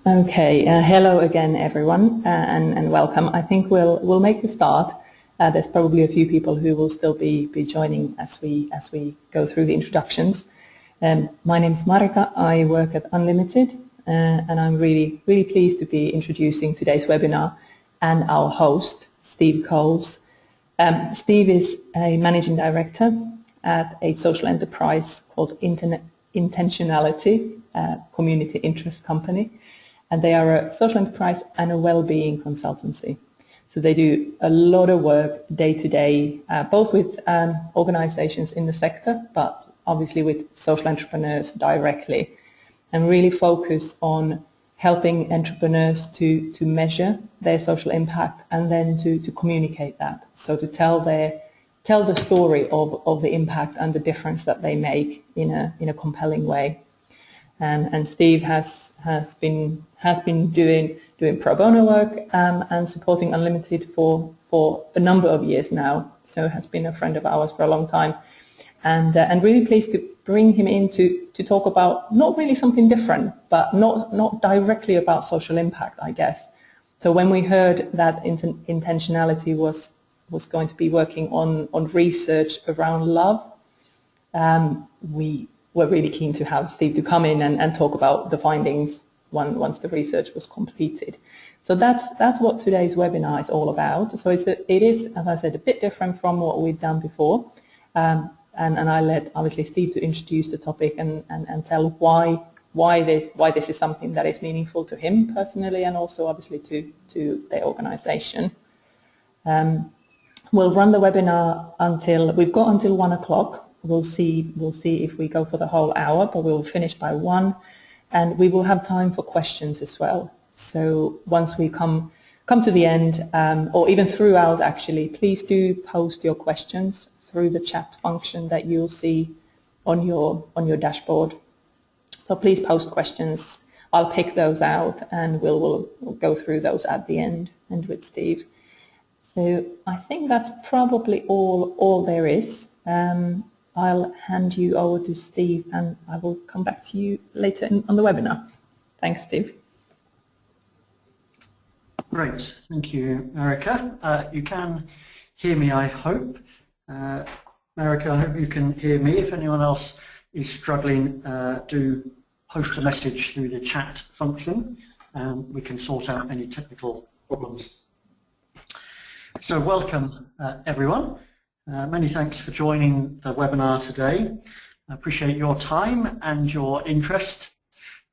Okay, hello again, everyone, and welcome. I think we'll make a start. There's probably a few people who will still be joining as we go through the introductions. My name is Marika. I work at UnLtd, and I'm really pleased to be introducing today's webinar and our host, Steve Coles. Steve is a managing director at a social enterprise called Intentionality, community interest company. And they are a social enterprise and a well-being consultancy. So they do a lot of work day to day, both with organizations in the sector, but obviously with social entrepreneurs directly, and really focus on helping entrepreneurs to measure their social impact and then to communicate that. So to tell the story of the impact and the difference that they make in a compelling way. And Steve has been doing pro bono work and supporting UnLtd for a number of years now. So has been a friend of ours for a long time, and really pleased to bring him in to talk about not really something different, but not directly about social impact, I guess. So when we heard that Intentionality was going to be working on research around love, we were really keen to have Steve to come in and talk about the findings once the research was completed. So that's what today's webinar is all about. So it is, as I said, a bit different from what we've done before. And I let obviously Steve to introduce the topic and tell why this is something that is meaningful to him personally and also obviously to the organization. We'll run the webinar until 1 o'clock. We'll see if we go for the whole hour, but we'll finish by 1, and we will have time for questions as well. So once we come to the end, or even throughout actually, please do post your questions through the chat function that you'll see on your dashboard. So please post questions. I'll pick those out and we'll go through those at the end and with Steve. So I think that's probably all there is. I'll hand you over to Steve and I will come back to you later on the webinar. Thanks, Steve. Great, thank you, Marika. You can hear me, I hope. Marika, I hope you can hear me. If anyone else is struggling, do post a message through the chat function and we can sort out any technical problems. So welcome, everyone. Many thanks for joining the webinar today. I appreciate your time and your interest,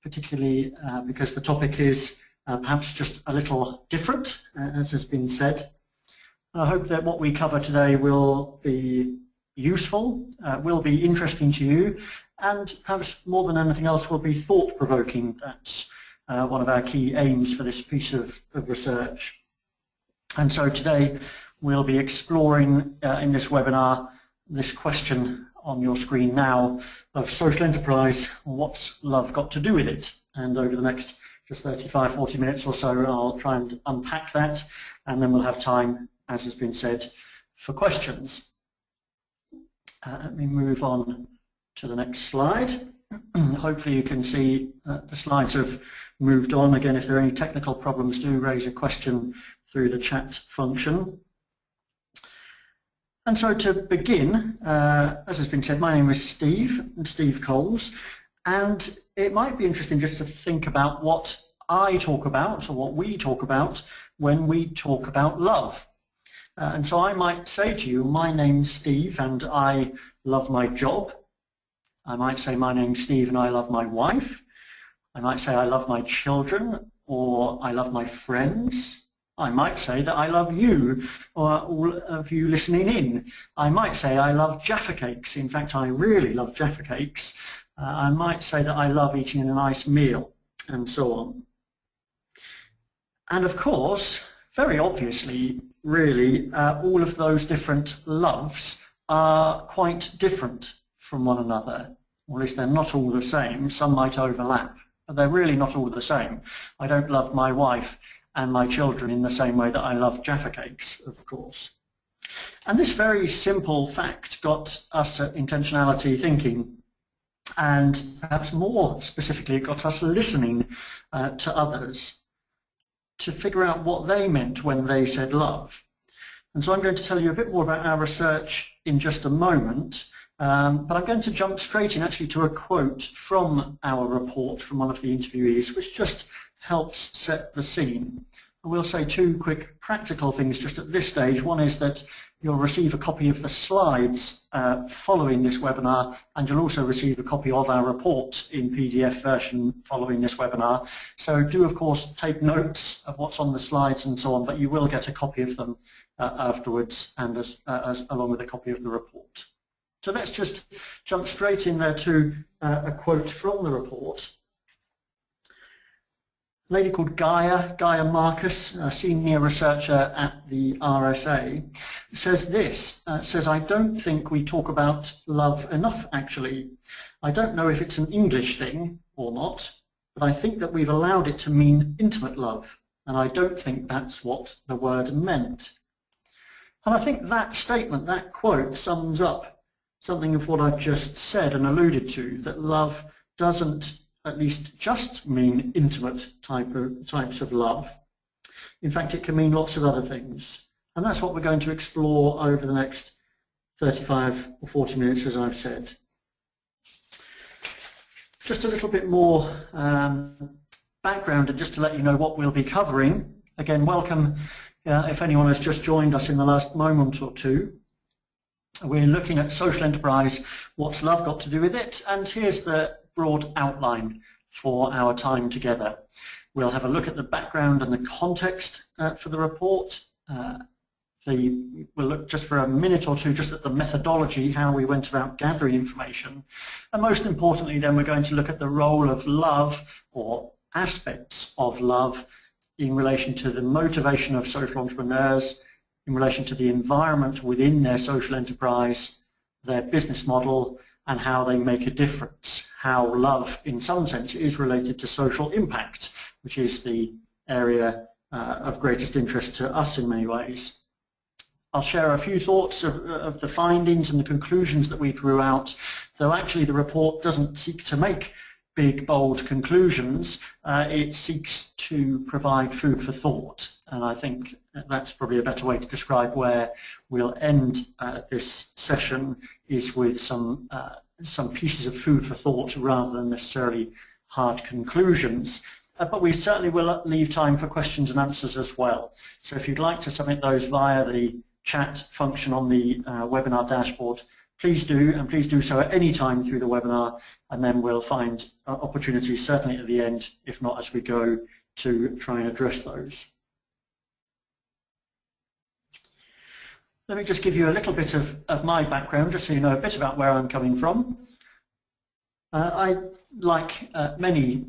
particularly because the topic is perhaps just a little different, as has been said. I hope that what we cover today will be useful, will be interesting to you, and perhaps more than anything else will be thought-provoking. That's one of our key aims for this piece of research. And so today we'll be exploring in this webinar this question on your screen now of social enterprise, what's love got to do with it? And over the next just 35-40 minutes or so I'll try and unpack that, and then we'll have time, as has been said, for questions. Let me move on to the next slide. Hopefully you can see the slides have moved on. Again, if there are any technical problems, do raise a question through the chat function. And so to begin, as has been said, my name is Steve Coles, and it might be interesting just to think about what I talk about, or what we talk about, when we talk about love. And so I might say to you, my name's Steve and I love my job. I might say my name's Steve and I love my wife. I might say I love my children, or I love my friends. I might say that I love you, or all of you listening in. I might say I love Jaffa cakes. In fact, I really love Jaffa cakes. I might say that I love eating a nice meal, and so on. And of course, very obviously, really, all of those different loves are quite different from one another. Or at least they're not all the same. Some might overlap, but they're really not all the same. I don't love my wife and my children in the same way that I love Jaffa cakes, of course. And this very simple fact got us at Intentionality thinking and perhaps more specifically it got us listening to others to figure out what they meant when they said love. And so I'm going to tell you a bit more about our research in just a moment, but I'm going to jump straight in actually to a quote from our report from one of the interviewees, which just helps set the scene. I will say two quick practical things just at this stage. One is that you'll receive a copy of the slides following this webinar, and you'll also receive a copy of our report in PDF version following this webinar. So do, of course, take notes of what's on the slides and so on, but you will get a copy of them afterwards, and along with a copy of the report. So let's just jump straight in there to a quote from the report. A lady called Gaia Marcus, a senior researcher at the RSA, says this, says, "I don't think we talk about love enough, actually. I don't know if it's an English thing or not, but I think that we've allowed it to mean intimate love, and I don't think that's what the word meant." And I think that statement, that quote, sums up something of what I've just said and alluded to, that love doesn't at least just mean intimate types of love. In fact, it can mean lots of other things. And that's what we're going to explore over the next 35 or 40 minutes, as I've said. Just a little bit more background, and just to let you know what we'll be covering. Again, welcome if anyone has just joined us in the last moment or two. We're looking at social enterprise, what's love got to do with it, and here's the broad outline for our time together. We'll have a look at the background and the context for the report. We'll look just for a minute or two just at the methodology, how we went about gathering information. And most importantly then, we're going to look at the role of love, or aspects of love, in relation to the motivation of social entrepreneurs, in relation to the environment within their social enterprise, their business model, and how they make a difference. How love, in some sense, is related to social impact, which is the area of greatest interest to us in many ways. I'll share a few thoughts of the findings and the conclusions that we drew out, though actually the report doesn't seek to make big, bold conclusions. It seeks to provide food for thought, and I think that's probably a better way to describe where we'll end this session, is with some pieces of food for thought rather than necessarily hard conclusions. But we certainly will leave time for questions and answers as well. So if you'd like to submit those via the chat function on the webinar dashboard, please do, and please do so at any time through the webinar, and then we'll find opportunities certainly at the end, if not as we go, to try and address those. Let me just give you a little bit of my background, just so you know a bit about where I'm coming from. I, like many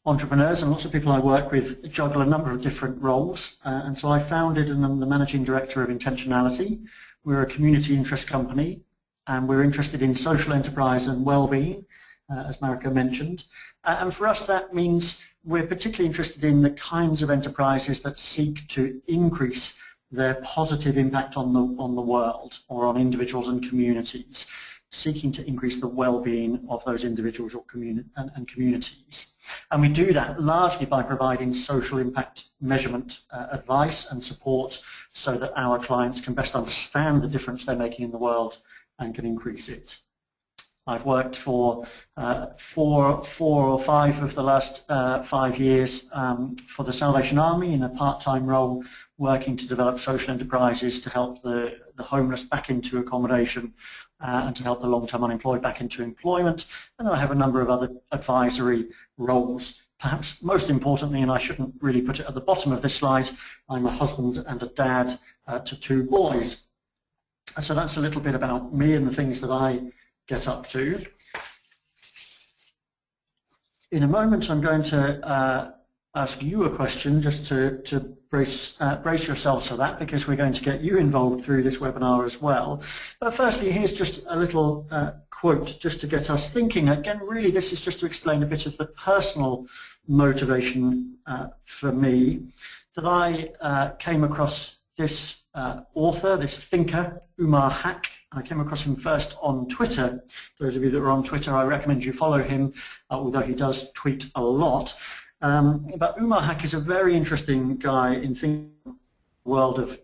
entrepreneurs and lots of people I work with, juggle a number of different roles, and so I founded and I'm the managing director of Intentionality. We're a community interest company, and we're interested in social enterprise and well-being, as Marika mentioned. And for us that means we're particularly interested in the kinds of enterprises that seek to increase their positive impact on the world, or on individuals and communities, seeking to increase the well-being of those individuals or communities. And we do that largely by providing social impact measurement advice and support, so that our clients can best understand the difference they're making in the world and can increase it. I've worked for 4 or 5 of the last 5 years for the Salvation Army in a part-time role, working to develop social enterprises to help the homeless back into accommodation and to help the long-term unemployed back into employment. And then I have a number of other advisory roles. Perhaps most importantly, and I shouldn't really put it at the bottom of this slide, I'm a husband and a dad to 2 boys. So that's a little bit about me and the things that I get up to. In a moment I'm going to ask you a question, just to brace yourselves for that, because we're going to get you involved through this webinar as well. But firstly, here's just a little quote just to get us thinking. Again, really this is just to explain a bit of the personal motivation for me, that I came across this author, this thinker, Umar Haque. I came across him first on Twitter. Those of you that are on Twitter, I recommend you follow him, although he does tweet a lot. But Umar Haq is a very interesting guy in thinking the world of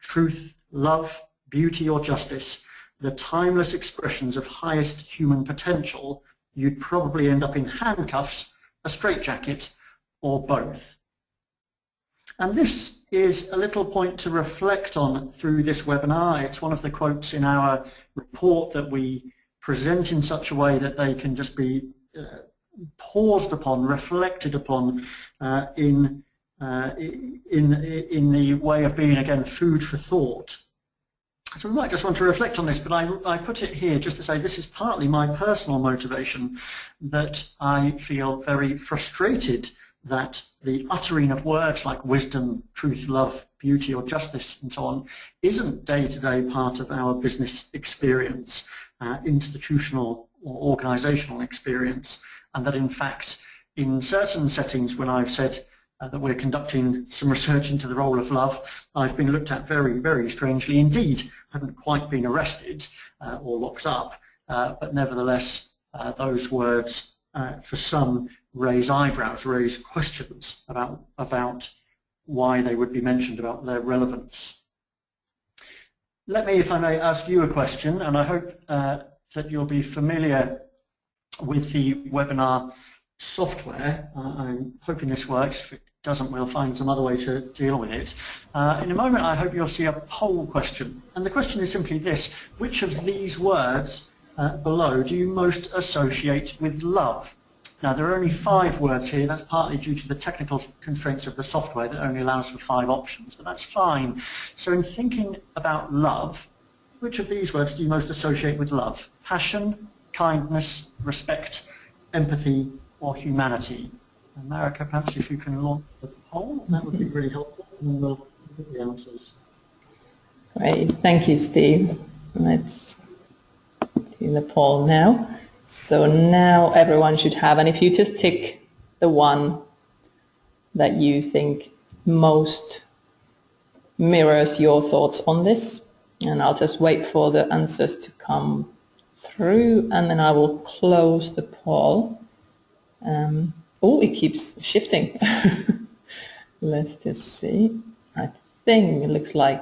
truth, love, beauty or justice, the timeless expressions of highest human potential, you'd probably end up in handcuffs, a straitjacket, or both. And this is a little point to reflect on through this webinar. It's one of the quotes in our report that we present in such a way that they can just be paused upon, reflected upon in the way of being, again, food for thought. So we might just want to reflect on this, but I put it here just to say this is partly my personal motivation, that I feel very frustrated that the uttering of words like wisdom, truth, love, beauty or justice and so on isn't day-to-day part of our business experience, institutional or organisational experience, and that in fact in certain settings when I've said that we're conducting some research into the role of love, I've been looked at very, very strangely indeed. I haven't quite been arrested or locked up, but nevertheless those words for some raise eyebrows, raise questions about why they would be mentioned, about their relevance. Let me, if I may, ask you a question, and I hope that you'll be familiar with the webinar software. I'm hoping this works. If it doesn't, we'll find some other way to deal with it. In a moment, I hope you'll see a poll question. And the question is simply this: which of these words below do you most associate with love? Now, there are only 5 words here. That's partly due to the technical constraints of the software that only allows for 5 options, but that's fine. So in thinking about love, which of these words do you most associate with love? Passion, kindness, respect, empathy, or humanity? America, perhaps if you can launch the poll, that would be really helpful, and then we'll get the answers. Great, thank you, Steve. Let's do the poll now. So now everyone should have, and if you just tick the one that you think most mirrors your thoughts on this, and I'll just wait for the answers to come through, and then I will close the poll. Oh, it keeps shifting. Let's just see. I think it looks like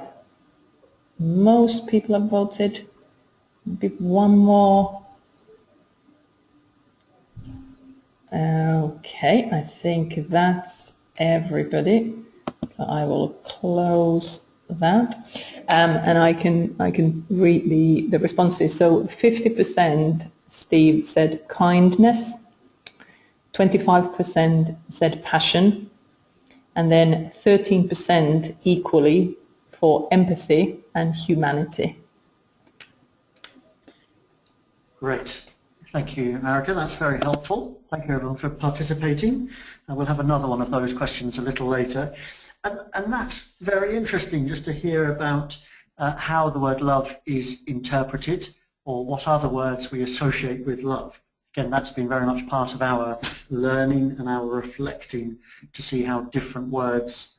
most people have voted. Maybe one more. Okay, I think that's everybody. So I will close that, and I can read the responses. So 50%, Steve, said kindness, 25% said passion, and then 13% equally for empathy and humanity. Great. Thank you, America. That's very helpful. Thank you, everyone, for participating. And we'll have another one of those questions a little later. And that's very interesting, just to hear about how the word love is interpreted, or what other words we associate with love. Again, that's been very much part of our learning and our reflecting to see how different words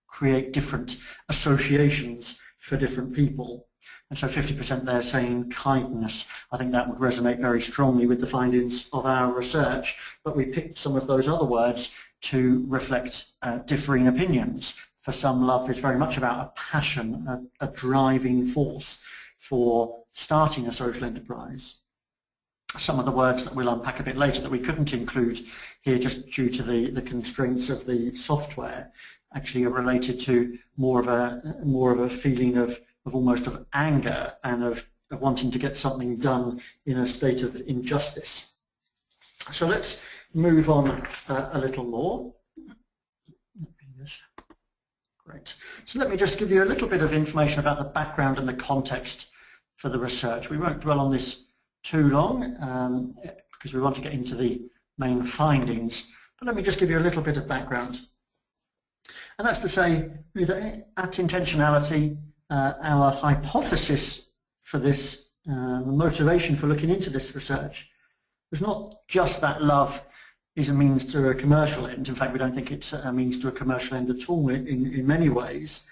create different associations for different people. And so 50% there saying kindness. I think that would resonate very strongly with the findings of our research, but we picked some of those other words to reflect differing opinions. For some, love is very much about a passion, a driving force for starting a social enterprise. Some of the words that we'll unpack a bit later that we couldn't include here just due to the constraints of the software actually are related to more of a feeling of almost of anger and of wanting to get something done in a state of injustice. So let's move on a little more. Great. So let me just give you a little bit of information about the background and the context for the research. We won't dwell on this too long because we want to get into the main findings, but let me just give you a little bit of background. And that's to say that at Intentionality, our hypothesis for this, the motivation for looking into this research, It's not just that love is a means to a commercial end. In fact, we don't think it's a means to a commercial end at all in many ways.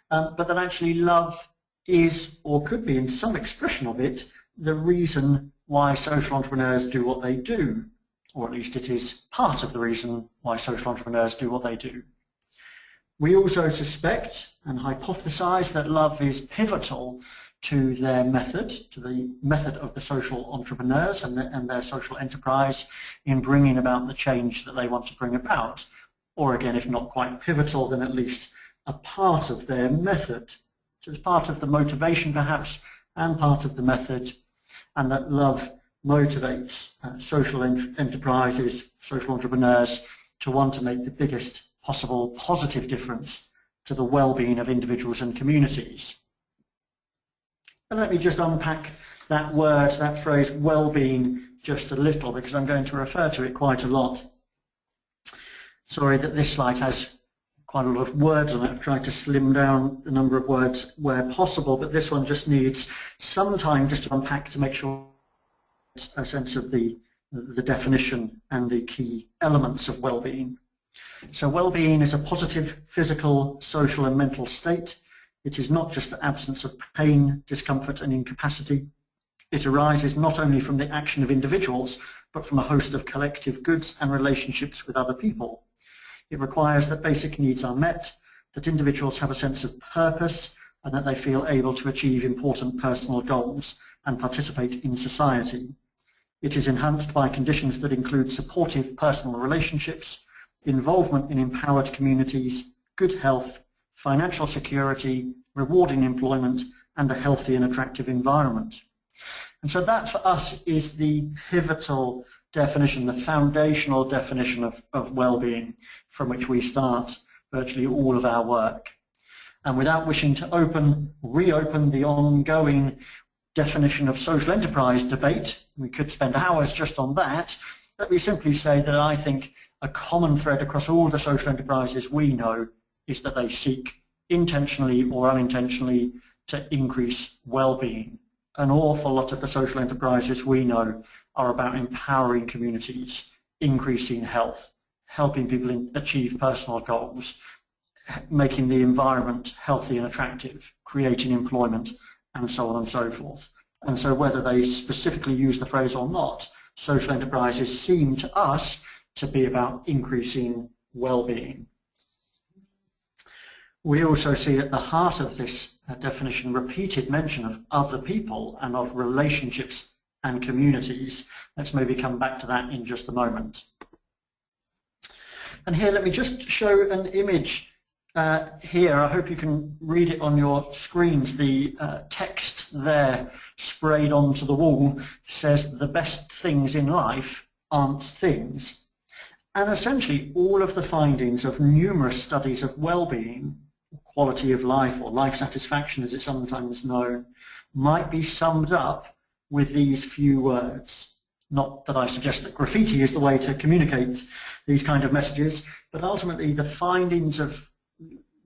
But that actually love is, or could be in some expression of it, the reason why social entrepreneurs do what they do, or at least it is part of the reason why social entrepreneurs do what they do. We also suspect and hypothesize that love is pivotal to their method, to the method of the social entrepreneurs and their social enterprise in bringing about the change that they want to bring about. Or again, if not quite pivotal, then at least a part of their method. So it's part of the motivation perhaps and part of the method, and that love motivates social enterprises, social entrepreneurs to want to make the biggest possible positive difference to the well-being of individuals and communities. And let me just unpack that word, that phrase, well-being, just a little, because I'm going to refer to it quite a lot. Sorry that this slide has quite a lot of words on it. I've tried to slim down the number of words where possible, but this one just needs some time just to unpack to make sure it's a sense of the definition and the key elements of well-being. So well-being is a positive physical, social and mental state. It is not just the absence of pain, discomfort and incapacity. It arises not only from the action of individuals, but from a host of collective goods and relationships with other people. It requires that basic needs are met, that individuals have a sense of purpose, and that they feel able to achieve important personal goals and participate in society. It is enhanced by conditions that include supportive personal relationships, involvement in empowered communities, good health, financial security, rewarding employment, and a healthy and attractive environment. And so that for us is the pivotal definition, the foundational definition of well-being from which we start virtually all of our work. And without wishing to reopen the ongoing definition of social enterprise debate, we could spend hours just on that, let me simply say that I think a common thread across all the social enterprises we know is that they seek intentionally or unintentionally to increase well-being. An awful lot of the social enterprises we know are about empowering communities, increasing health, helping people achieve personal goals, making the environment healthy and attractive, creating employment, and so on and so forth. And so whether they specifically use the phrase or not, social enterprises seem to us to be about increasing well-being. We also see at the heart of this definition repeated mention of other people and of relationships and communities. Let's maybe come back to that in just a moment. And here, let me just show an image here. I hope you can read it on your screens. The text there sprayed onto the wall says, "The best things in life aren't things." And essentially all of the findings of numerous studies of well-being, quality of life, or life satisfaction as it's sometimes known, might be summed up with these few words. Not that I suggest that graffiti is the way to communicate these kind of messages, but ultimately the findings of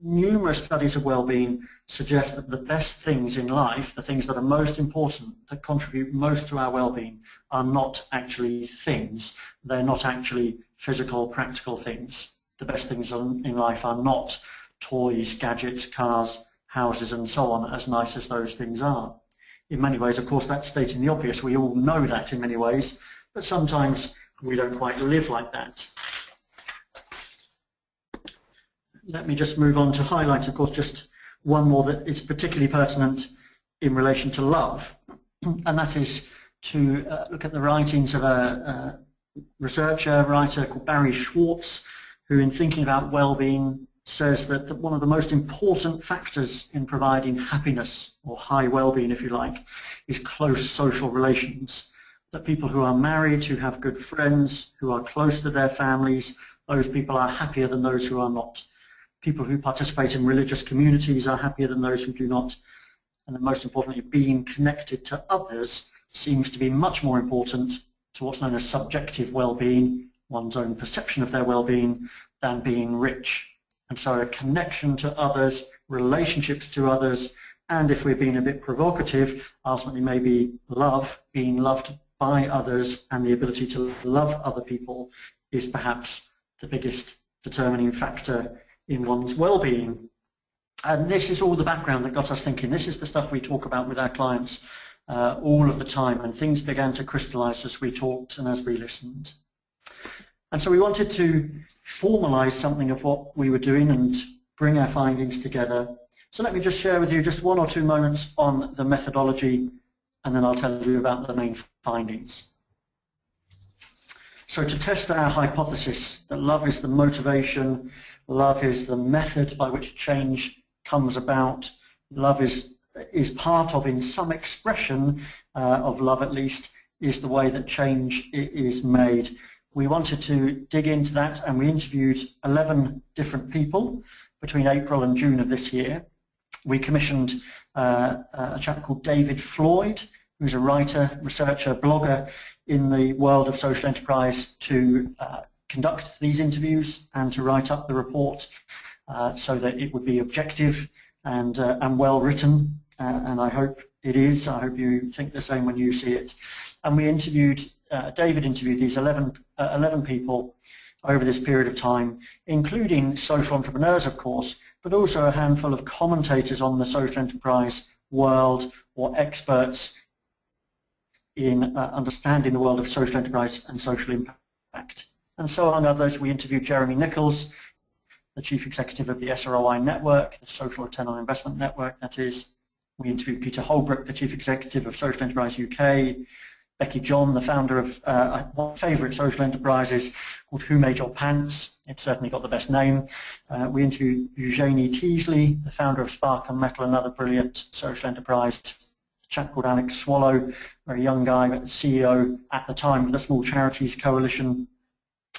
numerous studies of well-being suggest that the best things in life, the things that are most important, that contribute most to our well-being, are not actually things. They're not actually physical, practical things. The best things in life are not toys, gadgets, cars, houses and so on, as nice as those things are. In many ways, of course, that's stating the obvious. We all know that in many ways, but sometimes we don't quite live like that. Let me just move on to highlight, of course, just one more that is particularly pertinent in relation to love, and that is to look at the writings of a researcher, writer called Barry Schwartz, who in thinking about well-being says that one of the most important factors in providing happiness, or high well-being if you like, is close social relations. That people who are married, who have good friends, who are close to their families, those people are happier than those who are not. People who participate in religious communities are happier than those who do not. And then most importantly, being connected to others seems to be much more important to what's known as subjective well-being, one's own perception of their well-being, than being rich. And so a connection to others, relationships to others, and if we're being a bit provocative, ultimately maybe love, being loved by others and the ability to love other people is perhaps the biggest determining factor in one's well-being. And this is all the background that got us thinking. This is the stuff we talk about with our clients all of the time, and things began to crystallize as we talked and as we listened. And so we wanted to formalize something of what we were doing and bring our findings together. So let me just share with you just 1 or 2 moments on the methodology, and then I'll tell you about the main findings. So to test our hypothesis that love is the motivation, love is the method by which change comes about, love is part of, in some expression of love at least, is the way that change is made. We wanted to dig into that, and we interviewed 11 different people between April and June of this year. We commissioned a chap called David Floyd, who's a writer, researcher, blogger in the world of social enterprise, to conduct these interviews and to write up the report so that it would be objective and well written, and I hope it is. I hope you think the same when you see it. And we interviewed, David interviewed these 11 people over this period of time, including social entrepreneurs, of course, but also a handful of commentators on the social enterprise world or experts in understanding the world of social enterprise and social impact. And so among others, we interviewed Jeremy Nichols, the Chief Executive of the SROI Network, the Social Return on Investment Network, that is. We interviewed Peter Holbrook, the Chief Executive of Social Enterprise UK, Becky John, the founder of one of my favourite social enterprises called Who Made Your Pants? It's certainly got the best name. We interviewed Eugenie Teasley, the founder of Spark and Metal, another brilliant social enterprise. A chap called Alex Swallow, a very young guy, but CEO at the time of the Small Charities Coalition,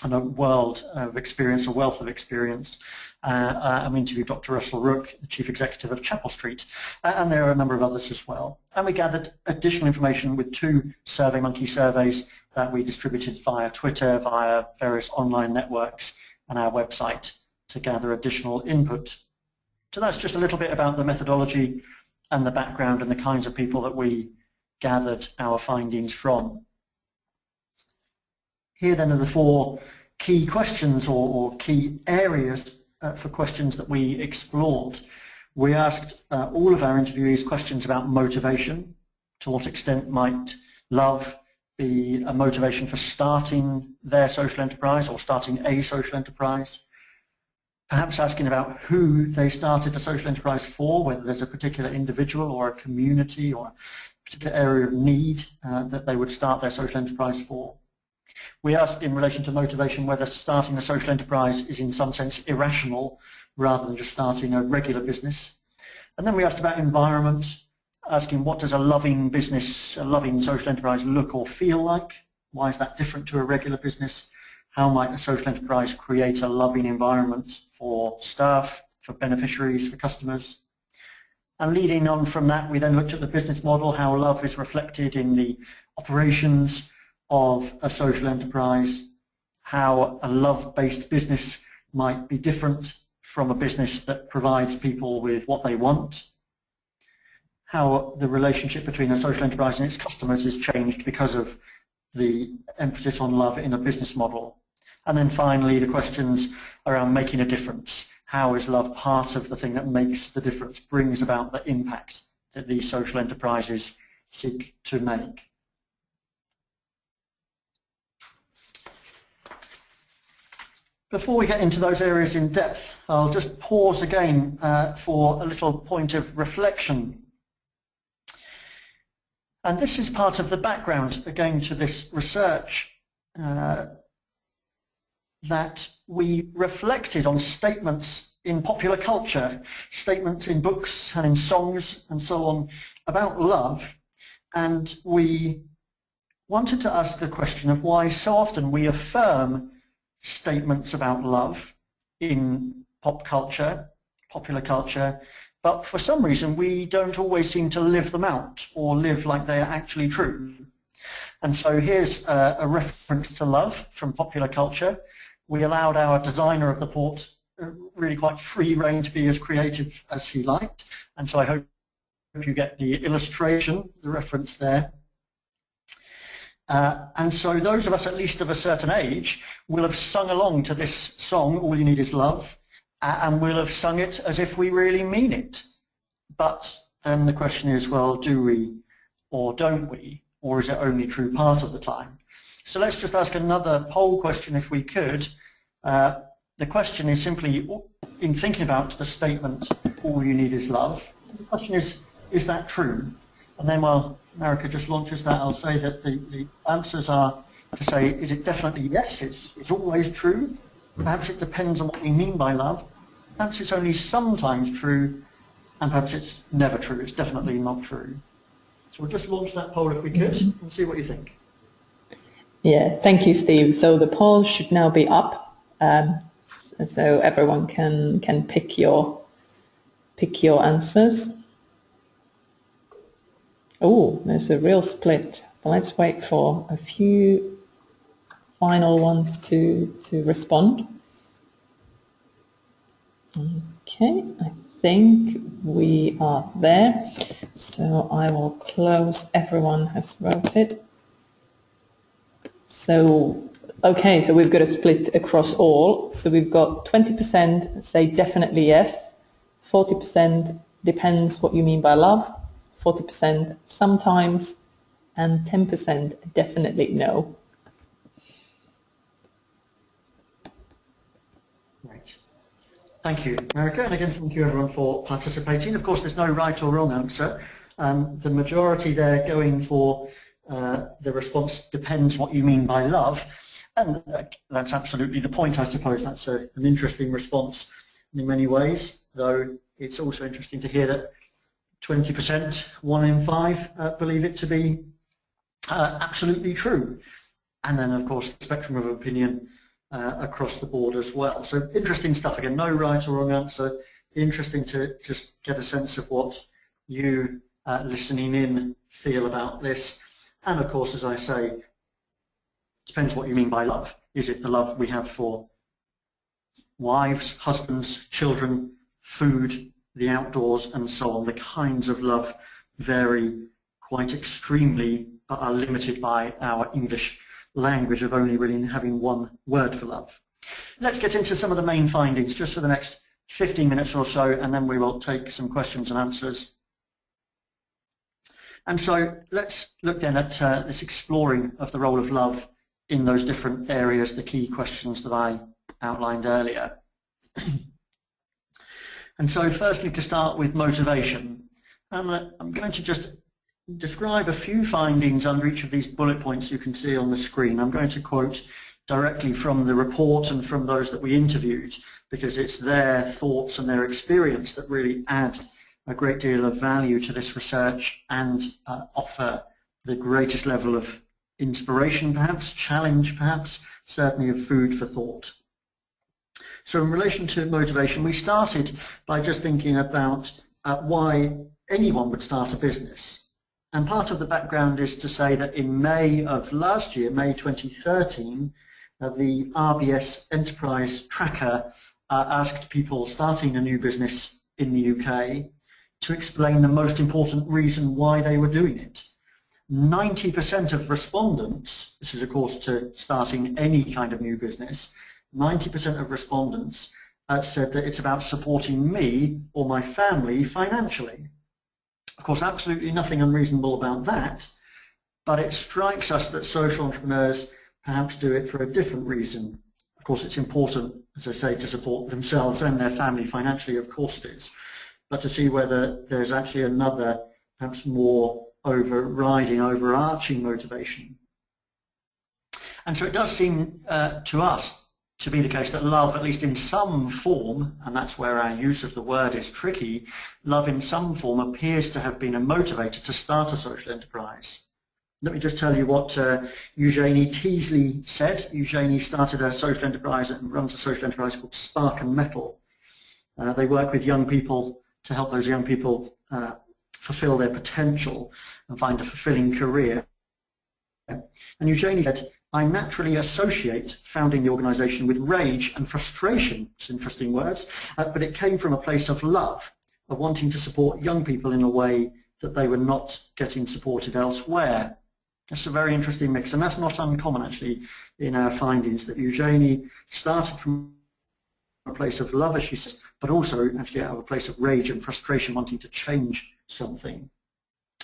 and a world of experience, a wealth of experience. And we interviewed Dr. Russell Rook, the Chief Executive of Chapel Street, and there are a number of others as well. And we gathered additional information with 2 SurveyMonkey surveys that we distributed via Twitter, via various online networks, and our website to gather additional input. So that's just a little bit about the methodology and the background and the kinds of people that we gathered our findings from. Here then are the 4 key questions or key areas for questions that we explored. We asked all of our interviewees questions about motivation. To what extent might love be a motivation for starting their social enterprise or starting a social enterprise? Perhaps asking about who they started a social enterprise for, whether there's a particular individual or a community or a particular area of need that they would start their social enterprise for. We asked in relation to motivation whether starting a social enterprise is in some sense irrational rather than just starting a regular business. And then we asked about environment, asking what does a loving business, a loving social enterprise look or feel like? Why is that different to a regular business? How might a social enterprise create a loving environment for staff, for beneficiaries, for customers? And leading on from that, we then looked at the business model, how love is reflected in the operations of a social enterprise, how a love-based business might be different from a business that provides people with what they want, how the relationship between a social enterprise and its customers is changed because of the emphasis on love in a business model. And then finally, the questions around making a difference. How is love part of the thing that makes the difference, brings about the impact that these social enterprises seek to make? Before we get into those areas in depth, I'll just pause again for a little point of reflection. And this is part of the background, again, to this research, that we reflected on statements in popular culture, statements in books and in songs and so on about love, and we wanted to ask the question of why so often we affirm statements about love in pop culture, popular culture, but for some reason we don't always seem to live them out or live like they are actually true. And so here's a reference to love from popular culture. We allowed our designer of the port really quite free rein to be as creative as he liked, and so I hope you get the illustration, the reference there. And so those of us at least of a certain age will have sung along to this song, All You Need Is Love, and we'll have sung it as if we really mean it. But then the question is, well, do we or don't we? Or is it only true part of the time? So let's just ask another poll question if we could. The question is simply, in thinking about the statement, all you need is love, the question is that true? And then while America just launches that, I'll say that the answers are to say, is it definitely yes, it's always true? Perhaps it depends on what we mean by love. Perhaps it's only sometimes true, and perhaps it's never true. It's definitely not true. So we'll just launch that poll if we could and see what you think. Yeah, thank you, Steve. So the poll should now be up, so everyone can pick your answers. Oh, there's a real split. Let's wait for a few final ones to respond. Okay, I think we are there. So I will close. Everyone has voted. So, okay, so we've got a split across all. So we've got 20% say definitely yes, 40% depends what you mean by love, 40% sometimes, and 10% definitely no. Right. Thank you, America, and again thank you everyone for participating. Of course, there's no right or wrong answer. The majority there going for the response depends what you mean by love, and that's absolutely the point, I suppose. That's an interesting response in many ways, though it's also interesting to hear that 20%, 1 in 5, believe it to be absolutely true. And then, of course, the spectrum of opinion across the board as well. So interesting stuff. Again, no right or wrong answer. Interesting to just get a sense of what you listening in feel about this. And of course, as I say, depends what you mean by love. Is it the love we have for wives, husbands, children, food, the outdoors, and so on? The kinds of love vary quite extremely, but are limited by our English language of only really having one word for love. Let's get into some of the main findings just for the next 15 minutes or so, and then we will take some questions and answers. And so let's look then at this exploring of the role of love in those different areas, the key questions that I outlined earlier. And so firstly, to start with motivation, I'm going to just describe a few findings under each of these bullet points you can see on the screen. I'm going to quote directly from the report and from those that we interviewed, because it's their thoughts and their experience that really add a great deal of value to this research and offer the greatest level of inspiration, perhaps, challenge, perhaps, certainly of food for thought. So in relation to motivation, we started by just thinking about why anyone would start a business. And part of the background is to say that in May of last year, May 2013, the RBS Enterprise Tracker asked people starting a new business in the UK to explain the most important reason why they were doing it. 90% of respondents, this is of course to starting any kind of new business, 90% of respondents said that it's about supporting me or my family financially. Of course, absolutely nothing unreasonable about that, but it strikes us that social entrepreneurs perhaps do it for a different reason. Of course, it's important, as I say, to support themselves and their family financially, of course it is, but to see whether there's actually another, perhaps more overriding, overarching motivation. And so it does seem to us to be the case that love, at least in some form, and that's where our use of the word is tricky, love in some form appears to have been a motivator to start a social enterprise. Let me just tell you what Eugenie Teasley said. Eugenie started a social enterprise and runs a social enterprise called Spark and Metal. They work with young people to help those young people fulfill their potential and find a fulfilling career. And Eugenie said, I naturally associate founding the organization with rage and frustration. It's interesting words, but it came from a place of love, of wanting to support young people in a way that they were not getting supported elsewhere. That's a very interesting mix, and that's not uncommon actually in our findings, that Eugenie started from a place of love, as she says, but also actually out of a place of rage and frustration, wanting to change something.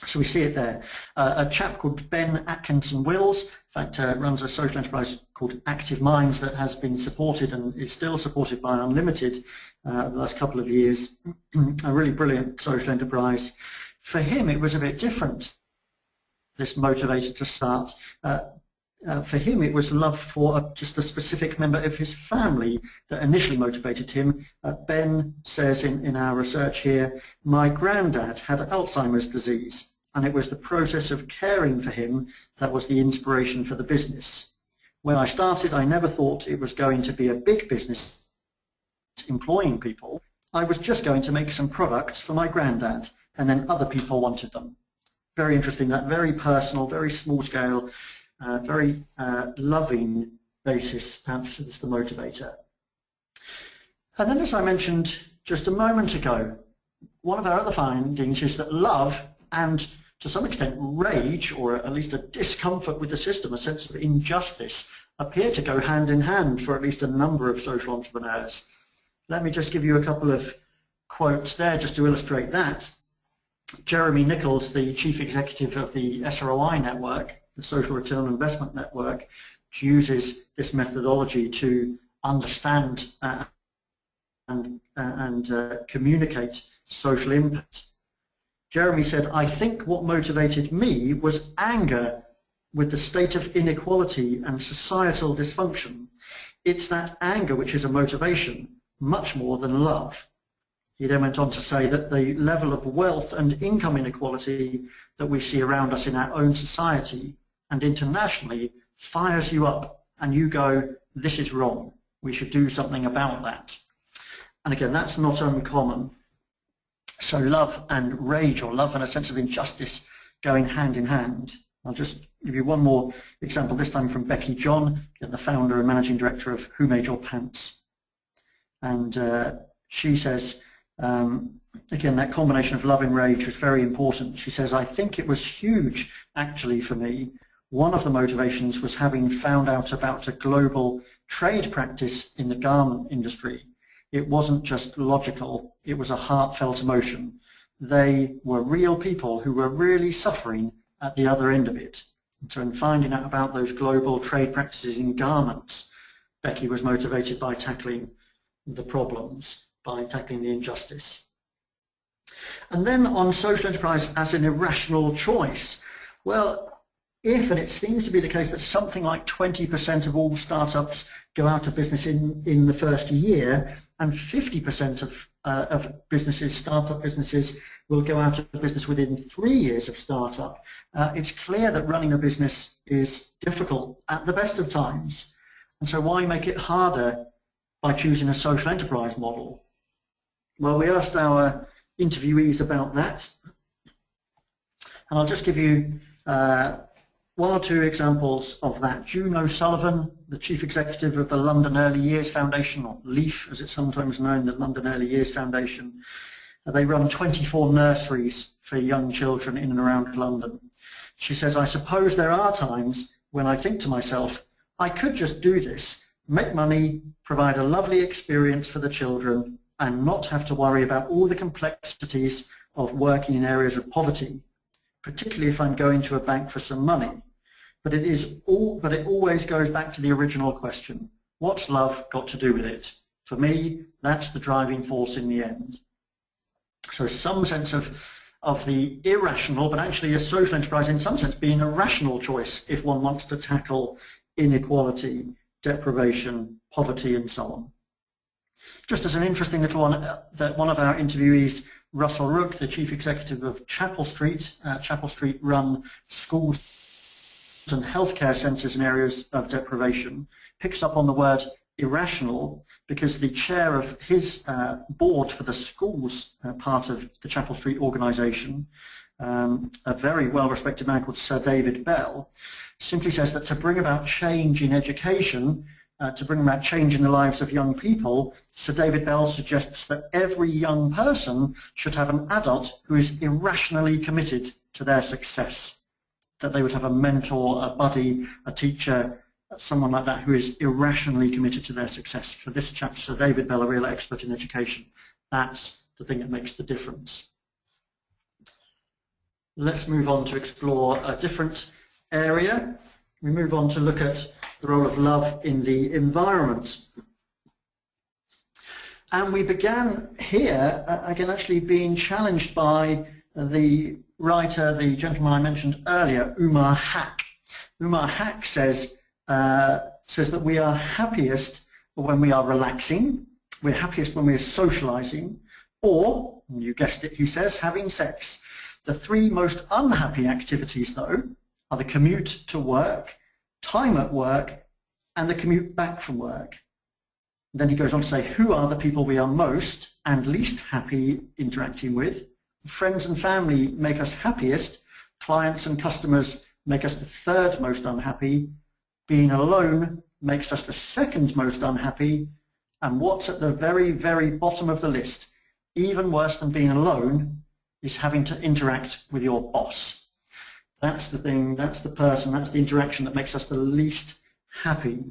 So we see it there. A chap called Ben Atkinson-Wills, in fact, runs a social enterprise called Active Minds that has been supported and is still supported by UnLtd the last couple of years. A really brilliant social enterprise. For him, it was a bit different, this motivator to start. For him, it was love for just a specific member of his family that initially motivated him. Ben says in our research here, my granddad had Alzheimer's disease, and it was the process of caring for him that was the inspiration for the business. When I started, I never thought it was going to be a big business employing people. I was just going to make some products for my granddad, and then other people wanted them. Very interesting, that very personal, very small scale, very loving basis, perhaps, as the motivator. And then, as I mentioned just a moment ago, one of our other findings is that love and, to some extent, rage, or at least a discomfort with the system, a sense of injustice, appear to go hand in hand for at least a number of social entrepreneurs. Let me just give you a couple of quotes there just to illustrate that. Jeremy Nichols, the chief executive of the SROI network, the Social Return on Investment Network, uses this methodology to understand and communicate social impact. Jeremy said, I think what motivated me was anger with the state of inequality and societal dysfunction. It's that anger which is a motivation, much more than love. He then went on to say that the level of wealth and income inequality that we see around us in our own society and internationally fires you up, and you go, this is wrong. We should do something about that. And again, that's not uncommon. So love and rage, or love and a sense of injustice, going hand in hand. I'll just give you one more example, this time from Becky John, the founder and managing director of Who Made Your Pants. And she says, again, that combination of love and rage was very important. She says, I think it was huge, actually, for me. One of the motivations was having found out about a global trade practice in the garment industry. It wasn't just logical, it was a heartfelt emotion. They were real people who were really suffering at the other end of it. And so in finding out about those global trade practices in garments, Becky was motivated by tackling the problems, by tackling the injustice. And then on social enterprise as an irrational choice, well, if, and it seems to be the case that something like 20% of all startups go out of business in the first year, and 50% of businesses, startup businesses, will go out of business within 3 years of startup, it's clear that running a business is difficult at the best of times. And so why make it harder by choosing a social enterprise model? Well, we asked our interviewees about that, and I'll just give you one or two examples of that. June O'Sullivan, the chief executive of the London Early Years Foundation, or LEAF as it's sometimes known, the London Early Years Foundation. They run 24 nurseries for young children in and around London. She says, I suppose there are times when I think to myself, I could just do this, make money, provide a lovely experience for the children, and not have to worry about all the complexities of working in areas of poverty, particularly if I'm going to a bank for some money. But it always goes back to the original question, what's love got to do with it? For me, that's the driving force in the end. So some sense of the irrational, but actually a social enterprise in some sense being a rational choice if one wants to tackle inequality, deprivation, poverty, and so on. Just as an interesting little one, that one of our interviewees, Russell Rook, the chief executive of Chapel Street run schools and healthcare centres in areas of deprivation, picks up on the word irrational because the chair of his board for the schools part of the Chapel Street organisation, a very well-respected man called Sir David Bell, simply says that to bring about change in education, to bring about change in the lives of young people, Sir David Bell suggests that every young person should have an adult who is irrationally committed to their success. that they would have a mentor, a buddy, a teacher, someone like that who is irrationally committed to their success. For this chapter, Sir David Bell, a real expert in education, that's the thing that makes the difference. Let's move on to explore a different area. We move on to look at the role of love in the environment. And we began here, again, actually being challenged by the writer, the gentleman I mentioned earlier, Umar Hack. Umar Hack says that we are happiest when we are relaxing, we're happiest when we're socializing, or, you guessed it, he says, having sex. The three most unhappy activities, though, are the commute to work, time at work, and the commute back from work. Then he goes on to say, who are the people we are most and least happy interacting with? Friends and family make us happiest. Clients and customers make us the third most unhappy. Being alone makes us the second most unhappy. And what's at the very, very bottom of the list, even worse than being alone, is having to interact with your boss. That's the thing, that's the person, that's the interaction that makes us the least happy.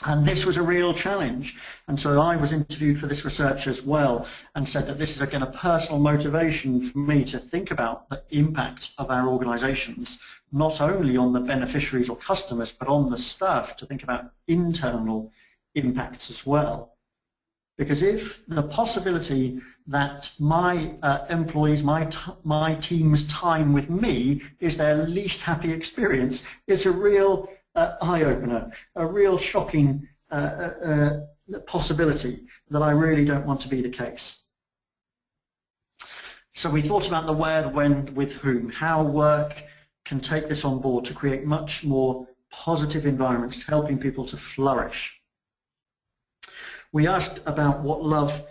And this was a real challenge. And so I was interviewed for this research as well and said that this is again a personal motivation for me to think about the impact of our organizations, not only on the beneficiaries or customers, but on the staff, to think about internal impacts as well. Because if the possibility that my employees, my team's time with me is their least happy experience, is a real eye-opener, a real shocking possibility that I really don't want to be the case. So we thought about the where, the when, with whom, how work can take this on board to create much more positive environments, helping people to flourish. We asked about what love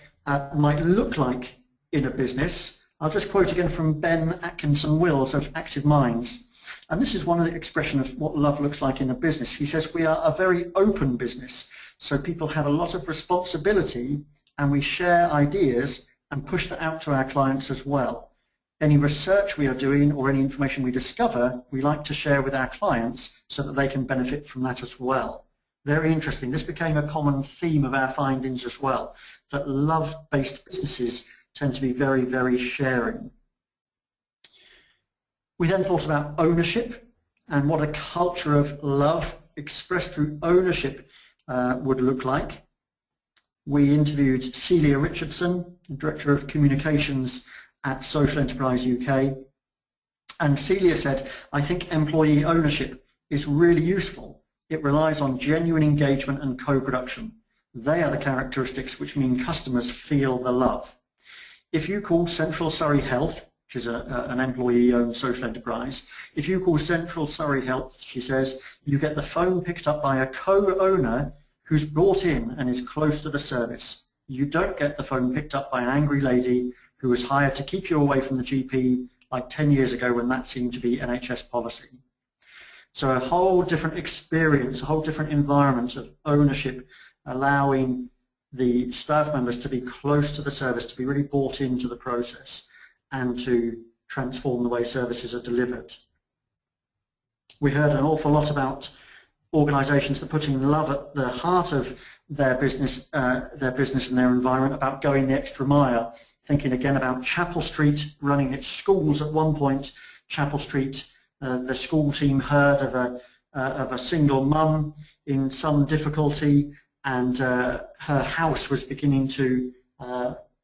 might look like in a business. I'll just quote again from Ben Atkinson-Wills of Active Minds. And this is one of the expression of what love looks like in a business. He says we are a very open business, so people have a lot of responsibility and we share ideas and push that out to our clients as well. Any research we are doing or any information we discover, we like to share with our clients so that they can benefit from that as well. Very interesting. This became a common theme of our findings as well, that love-based businesses tend to be very, very sharing. We then thought about ownership and what a culture of love expressed through ownership would look like. We interviewed Celia Richardson, Director of Communications at Social Enterprise UK. And Celia said, I think employee ownership is really useful. It relies on genuine engagement and co-production. They are the characteristics which mean customers feel the love. If you call Central Surrey Health, which is an employee-owned social enterprise, if you call Central Surrey Health, she says, you get the phone picked up by a co-owner who's brought in and is close to the service. You don't get the phone picked up by an angry lady who was hired to keep you away from the GP like 10 years ago when that seemed to be NHS policy. So a whole different experience, a whole different environment of ownership, allowing the staff members to be close to the service, to be really bought into the process and to transform the way services are delivered. We heard an awful lot about organisations that are putting love at the heart of their business and their environment, about going the extra mile, thinking again about Chapel Street running its schools at one point. Chapel Street, the school team heard of a single mum in some difficulty, and her house was beginning to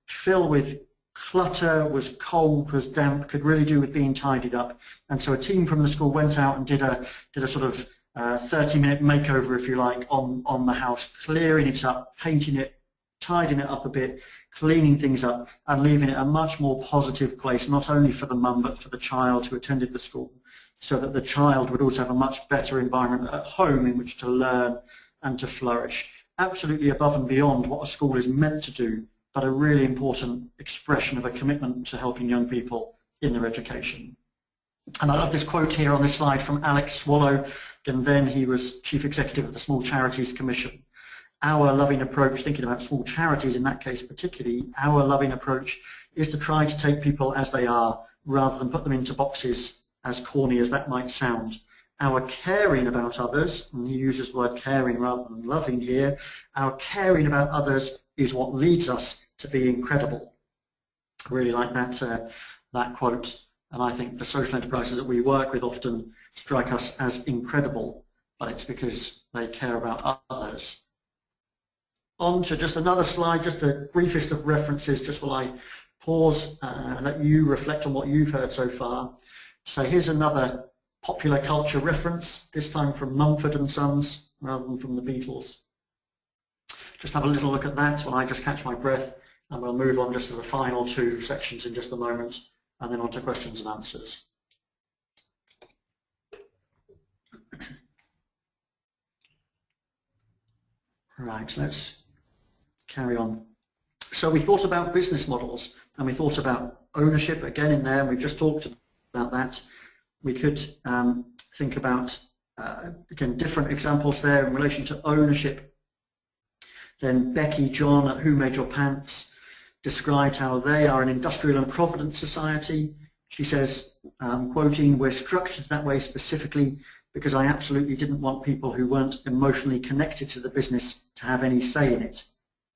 fill with clutter, was cold, was damp, could really do with being tidied up. And so a team from the school went out and did a sort of 30-minute makeover, if you like, on the house, clearing it up, painting it, tidying it up a bit, cleaning things up, and leaving it a much more positive place, not only for the mum but for the child who attended the school, so that the child would also have a much better environment at home in which to learn and to flourish. Absolutely above and beyond what a school is meant to do, but a really important expression of a commitment to helping young people in their education. And I love this quote here on this slide from Alex Swallow, and then he was Chief Executive of the Small Charities Commission. Our loving approach, thinking about small charities in that case particularly, our loving approach is to try to take people as they are rather than put them into boxes as corny as that might sound. Our caring about others, and he uses the word caring rather than loving here, our caring about others is what leads us to be incredible. I really like that quote, and I think the social enterprises that we work with often strike us as incredible, but it's because they care about others. On to just another slide, just the briefest of references, just while I pause and let you reflect on what you've heard so far. So here's another popular culture reference, this time from Mumford and Sons rather than from the Beatles. Just have a little look at that while I just catch my breath, and we'll move on just to the final two sections in just a moment, and then on to questions and answers. Right, let's carry on. So we thought about business models, and we thought about ownership again in there, and we've just talked about that. We could think about, again, different examples there in relation to ownership. Then Becky John at Who Made Your Pants described how they are an industrial and provident society. She says, quoting, "We're structured that way specifically because I absolutely didn't want people who weren't emotionally connected to the business to have any say in it.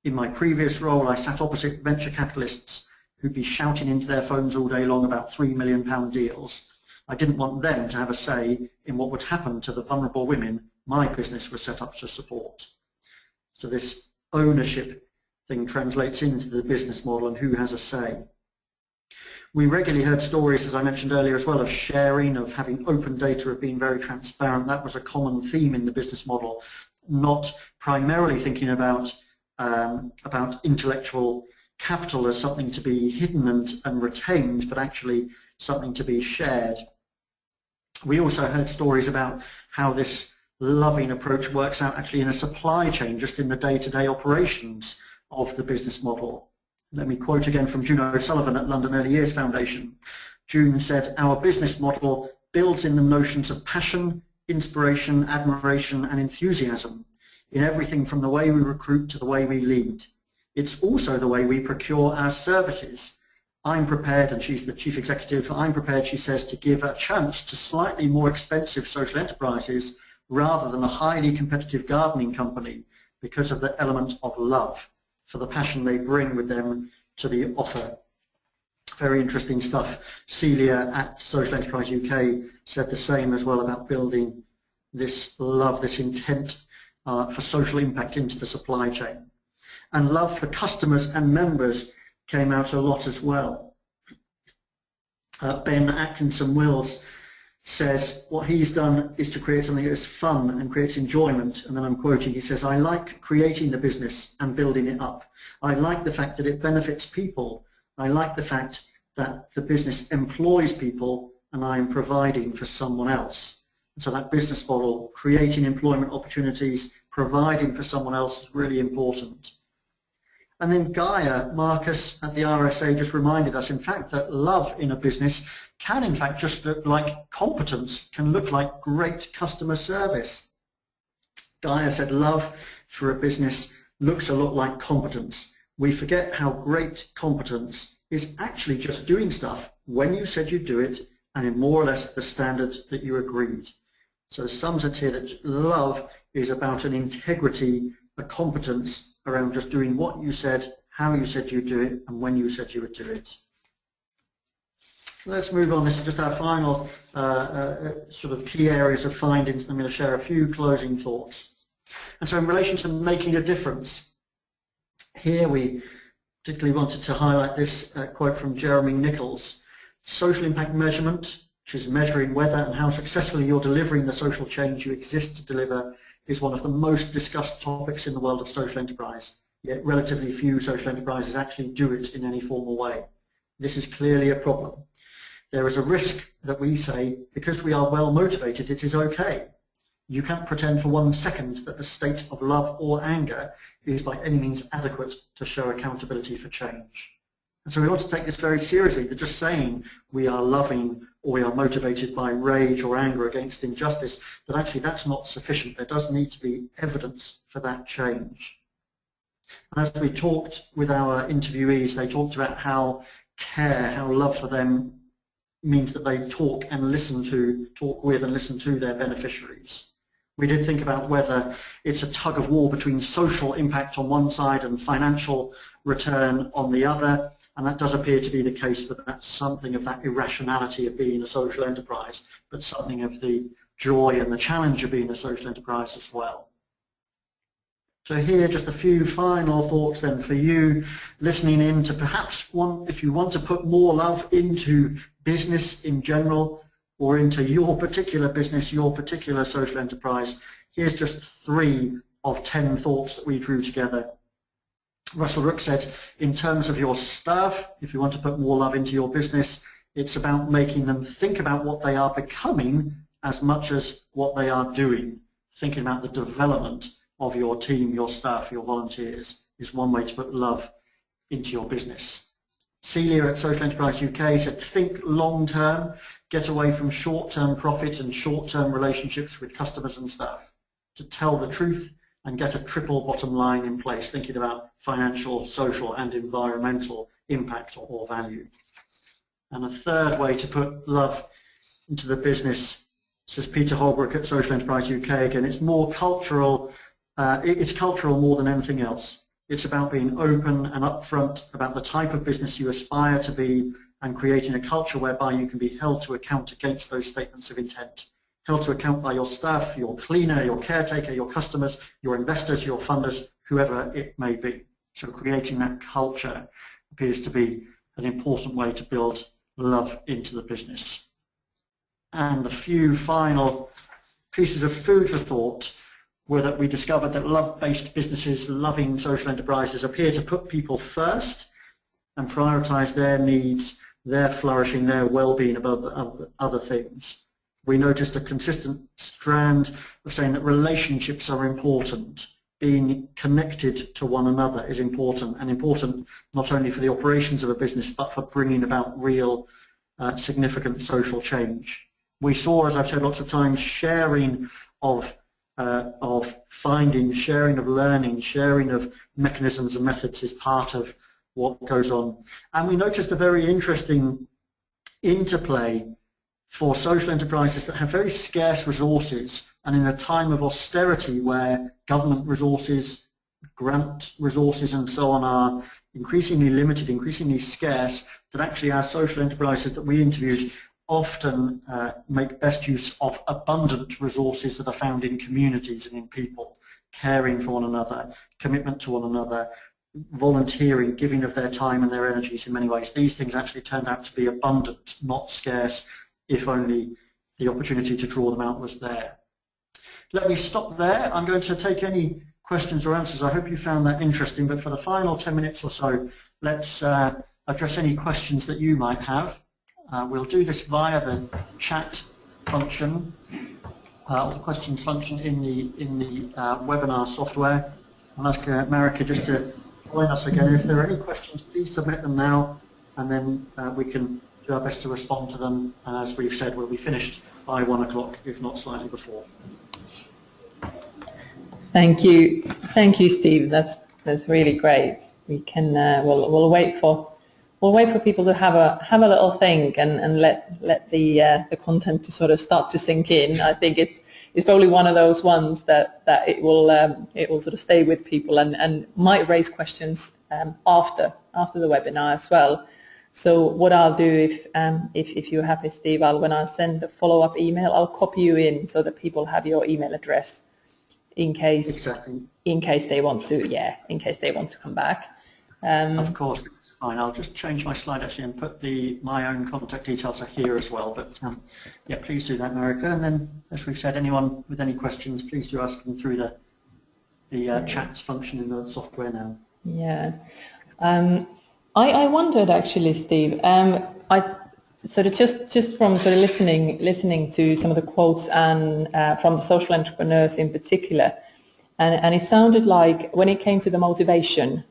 In my previous role, I sat opposite venture capitalists who'd be shouting into their phones all day long about £3 million deals. I didn't want them to have a say in what would happen to the vulnerable women my business was set up to support." So this ownership thing translates into the business model and who has a say. We regularly heard stories, as I mentioned earlier as well, of sharing, of having open data, of being very transparent. That was a common theme in the business model, not primarily thinking about intellectual capital as something to be hidden and retained, but actually something to be shared. We also heard stories about how this loving approach works out actually in a supply chain, just in the day-to-day operations of the business model. Let me quote again from June O'Sullivan at London Early Years Foundation. June said, "Our business model builds in the notions of passion, inspiration, admiration and enthusiasm in everything from the way we recruit to the way we lead. It's also the way we procure our services. I'm prepared," and she's the chief executive, "I'm prepared," she says, "to give a chance to slightly more expensive social enterprises rather than a highly competitive gardening company because of the element of love, for the passion they bring with them to the offer." Very interesting stuff. Celia at Social Enterprise UK said the same as well about building this love, this intent for social impact into the supply chain. And love for customers and members came out a lot as well. Ben Atkinson-Wills says what he's done is to create something that is fun and creates enjoyment, and then I'm quoting, he says, "I like creating the business and building it up. I like the fact that it benefits people. I like the fact that the business employs people and I am providing for someone else." And so that business model, creating employment opportunities, providing for someone else is really important. And then Gaia Marcus at the RSA just reminded us, in fact, that love in a business can in fact just look like competence, can look like great customer service. Gaia said love for a business looks a lot like competence. We forget how great competence is actually just doing stuff when you said you'd do it and in more or less the standard that you agreed. So sums it here that love is about an integrity, a competence around just doing what you said, how you said you'd do it, and when you said you would do it. Let's move on. This is just our final sort of key areas of findings. I'm going to share a few closing thoughts. And so in relation to making a difference, here we particularly wanted to highlight this quote from Jeremy Nichols. Social impact measurement, which is measuring whether and how successfully you're delivering the social change you exist to deliver, is one of the most discussed topics in the world of social enterprise, yet relatively few social enterprises actually do it in any formal way. This is clearly a problem. There is a risk that we say, because we are well motivated, it is okay. You can't pretend for 1 second that the state of love or anger is by any means adequate to show accountability for change. And so we want to take this very seriously, that just saying we are loving or we are motivated by rage or anger against injustice, that actually that's not sufficient. There does need to be evidence for that change. And as we talked with our interviewees, they talked about how care, how love for them means that they talk with and listen to their beneficiaries. We did think about whether it's a tug of war between social impact on one side and financial return on the other, and that does appear to be the case, but that's something of that irrationality of being a social enterprise, but something of the joy and the challenge of being a social enterprise as well. So here, just a few final thoughts then for you listening in to perhaps if you want to put more love into business in general or into your particular business, your particular social enterprise. Here's just 3 of 10 thoughts that we drew together. Russell Rook said, in terms of your staff, if you want to put more love into your business, it's about making them think about what they are becoming as much as what they are doing. Thinking about the development of your team, your staff, your volunteers is one way to put love into your business. Celia at Social Enterprise UK said, think long-term, get away from short-term profit and short-term relationships with customers and staff. To tell the truth and get a triple bottom line in place, thinking about financial, social and environmental impact or value. And a third way to put love into the business, says Peter Holbrook at Social Enterprise UK again, it's more cultural, it's cultural more than anything else. It's about being open and upfront about the type of business you aspire to be and creating a culture whereby you can be held to account against those statements of intent. Held to account by your staff, your cleaner, your caretaker, your customers, your investors, your funders, whoever it may be. So creating that culture appears to be an important way to build love into the business. And the few final pieces of food for thought were that we discovered that love-based businesses, loving social enterprises, appear to put people first and prioritize their needs, their flourishing, their well-being above other things. We noticed a consistent strand of saying that relationships are important. Being connected to one another is important, and important not only for the operations of a business, but for bringing about real significant social change. We saw, as I've said lots of times, sharing of findings, sharing of learning, sharing of mechanisms and methods is part of what goes on. And we noticed a very interesting interplay for social enterprises that have very scarce resources, and in a time of austerity where government resources, grant resources and so on are increasingly limited, increasingly scarce, that actually our social enterprises that we interviewed often make best use of abundant resources that are found in communities and in people, caring for one another, commitment to one another, volunteering, giving of their time and their energies in many ways. These things actually turned out to be abundant, not scarce, if only the opportunity to draw them out was there. Let me stop there. I'm going to take any questions or answers. I hope you found that interesting, but for the final 10 minutes or so, let's address any questions that you might have. We'll do this via the chat function, or the questions function in the webinar software. I'll ask Marika just to join us again. If there are any questions, please submit them now, and then we can do our best to respond to them. And as we've said, we'll be finished by 1 o'clock, if not slightly before. Thank you, Steve. That's really great. We can we'll wait for people to have a little think and let the content to sort of start to sink in. I think it's probably one of those ones that it will sort of stay with people and might raise questions after the webinar as well. So what I'll do, if you're happy, Steve, when I send the follow-up email, I'll copy you in so that people have your email address in case they want to come back. Of course, it's fine. I'll just change my slide actually and put my own contact details are here as well. But yeah, please do that, Marika. And then, as we've said, anyone with any questions, please do ask them through the chats function in the software now. Yeah. I wondered actually, Steve, I sort of just from sort of listening to some of the quotes and from the social entrepreneurs in particular, and it sounded like when it came to the motivation,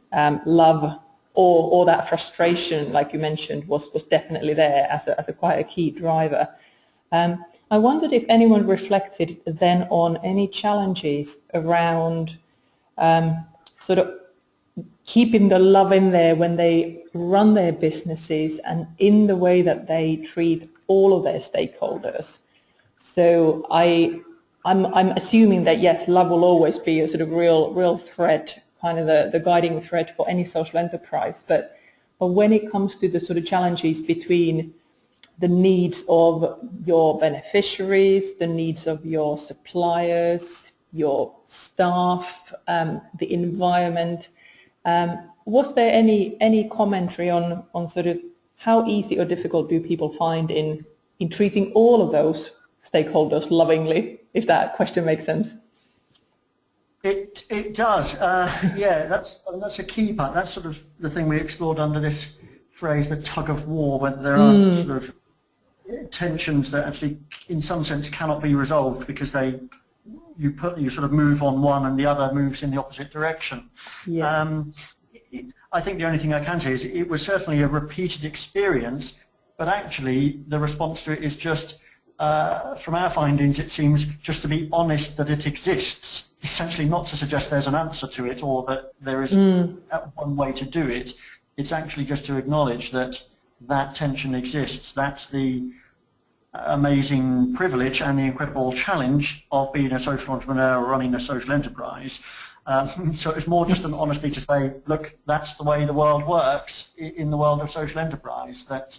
love or that frustration, like you mentioned, was definitely there as a quite a key driver. I wondered if anyone reflected then on any challenges around sort of keeping the love in there when they run their businesses and in the way that they treat all of their stakeholders. So I'm assuming that yes, love will always be a sort of real thread, kind of the guiding thread for any social enterprise. But when it comes to the sort of challenges between the needs of your beneficiaries, the needs of your suppliers, your staff, the environment, was there any commentary on sort of how easy or difficult do people find in treating all of those stakeholders lovingly, if that question makes sense? It does. Yeah, that's a key part. That's sort of the thing we explored under this phrase, the tug of war, whether there are sort of tensions that actually, in some sense, cannot be resolved because you sort of move on one and the other moves in the opposite direction. Yeah. I think the only thing I can say is it was certainly a repeated experience, but actually the response to it is just, from our findings, it seems just to be honest that it exists. Essentially not to suggest there's an answer to it or that there is one way to do it. It's actually just to acknowledge that that tension exists. That's the amazing privilege and the incredible challenge of being a social entrepreneur or running a social enterprise. So it's more just an honesty to say, look, that's the way the world works in the world of social enterprise, that